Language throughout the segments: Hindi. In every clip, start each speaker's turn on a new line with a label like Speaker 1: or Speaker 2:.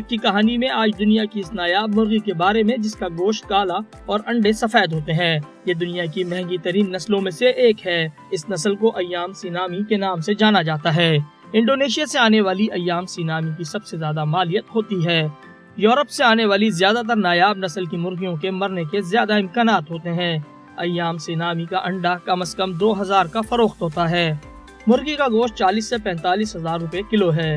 Speaker 1: तक की कहानी में आज दुनिया की इस नायाब मुर्गी के बारे में जिसका गोश्त काला और अंडे सफेद होते हैं। ये दुनिया की महंगी तरीन नस्लों में से एक है। इस नस्ल को अय्याम सिनामी के नाम से जाना जाता है। इंडोनेशिया से आने वाली अय्याम सिनामी की सबसे ज्यादा मालियत होती है। यूरोप से आने वाली ज्यादातर नायाब नस्ल की मुर्गियों के मरने के ज्यादा इम्कानात होते हैं। अय्याम सिनामी का अंडा कम से कम 2000 का फरोख्त होता है। मुर्गी का गोश्त 40 से 45 हजार रुपए किलो है।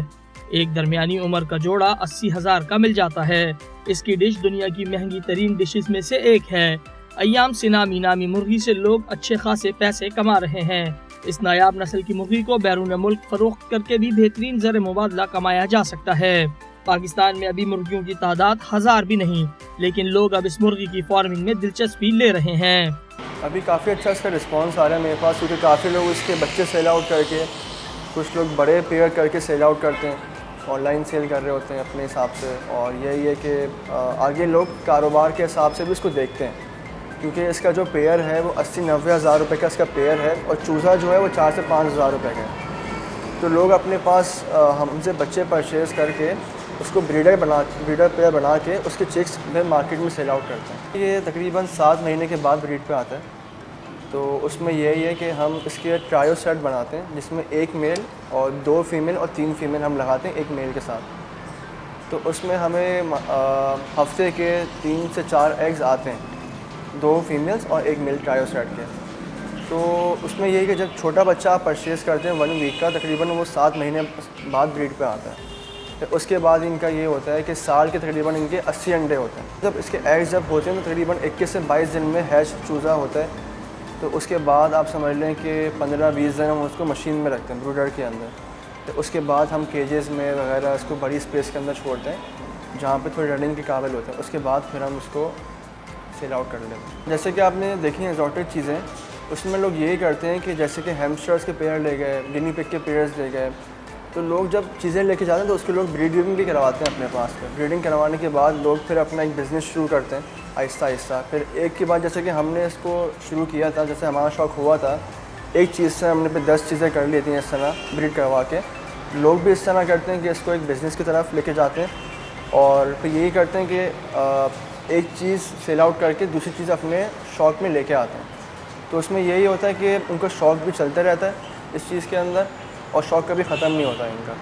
Speaker 1: एक दरमियानी उम्र का जोड़ा 80,000 का मिल जाता है। इसकी डिश दुनिया की महंगी तरीन डिशेस में से एक है। अय्याम सिनामी नामी मुर्गी से लोग अच्छे खासे पैसे कमा रहे हैं। इस नायाब नस्ल की मुर्गी को बैरून मुल्क फरोख्त करके भी बेहतरीन ज़र मुबादला कमाया जा सकता है। पाकिस्तान में अभी मुर्गियों की तादाद 1000 भी नहीं, लेकिन लोग अब इस मुर्गी की फार्मिंग में दिलचस्पी ले रहे हैं।
Speaker 2: अभी काफ़ी अच्छा इसका रिस्पांस आ रहा है मेरे पास, क्योंकि काफ़ी लोग इसके बच्चे सेल आउट करके, कुछ लोग बड़े पेयर करके सेल आउट करते हैं, ऑनलाइन सेल कर रहे होते हैं अपने हिसाब से। और यही है कि आगे लोग कारोबार के हिसाब से भी इसको देखते हैं, क्योंकि इसका जो पेयर है वो 80-90 हज़ार रुपये का इसका पेयर है और चूज़ा जो है वो 4 से 5 हज़ार रुपये का है। तो लोग अपने पास हमसे बच्चे परचेज़ करके उसको ब्रीडर पेयर बना के उसके चिक्स फिर मार्केट में सेल आउट करते हैं। ये तकरीबन 7 महीने के बाद ब्रीड पे आता है। तो उसमें यही है कि हम इसके ट्रायो सेट बनाते हैं, जिसमें 1 मेल और 2 फीमेल और 3 फीमेल हम लगाते हैं 1 मेल के साथ। तो उसमें हमें हफ्ते के 3 से 4 एग्स आते हैं, 2 फीमेल्स और 1 मेल ट्रायो सेट के। तो उसमें यही कि जब छोटा बच्चा आप परचेज़ करते हैं 1 वीक का, तकरीबन वो 7 महीने बाद ब्रीड पे आता है। तो उसके बाद इनका ये होता है कि साल के तकरीबन इनके 80 अंडे होते हैं। जब इसके एग्स जब होते हैं तो तकरीबन 21 से 22 दिन में हैच चूज़ा होता है। तो उसके बाद आप समझ लें कि 15-20 दिन हम उसको मशीन में रखते हैं ब्रूडर के अंदर। तो उसके बाद हम केजेस में वगैरह इसको बड़ी स्पेस के अंदर छोड़ते हैं, जहाँ पे थोड़ी रनिंग के काबिल होते हैं। उसके बाद फिर हम उसको सेल आउट कर लेते हैं। जैसे कि आपने देखी एक्जॉटिक चीज़ें, उसमें लोग यही करते हैं कि जैसे कि हैमस्टर्स के पेयर ले गए, गिनी पिग के पेयर्स ले गए। तो लोग जब चीज़ें लेके जाते हैं तो उसके लोग ब्रीडिंग भी करवाते हैं अपने पास में। ब्रीडिंग करवाने के बाद लोग फिर अपना एक बिज़नेस शुरू करते हैं आहिस्ता आहिस्ता। फिर एक के बाद, जैसे कि हमने इसको शुरू किया था, जैसे हमारा शौक़ हुआ था, एक चीज़ से हमने फिर 10 चीज़ें कर ली थी इस तरह ब्रीड करवा के। लोग भी इस तरह करते हैं कि इसको एक बिज़नेस की तरफ लेके जाते हैं और फिर यही करते हैं कि एक चीज़ सेल आउट करके दूसरी चीज़ अपने शौक़ में लेके आते हैं। तो उसमें यही होता है कि उनका शौक़ भी चलता रहता है इस चीज़ के अंदर और शौक़ कभी ख़त्म नहीं होता इनका।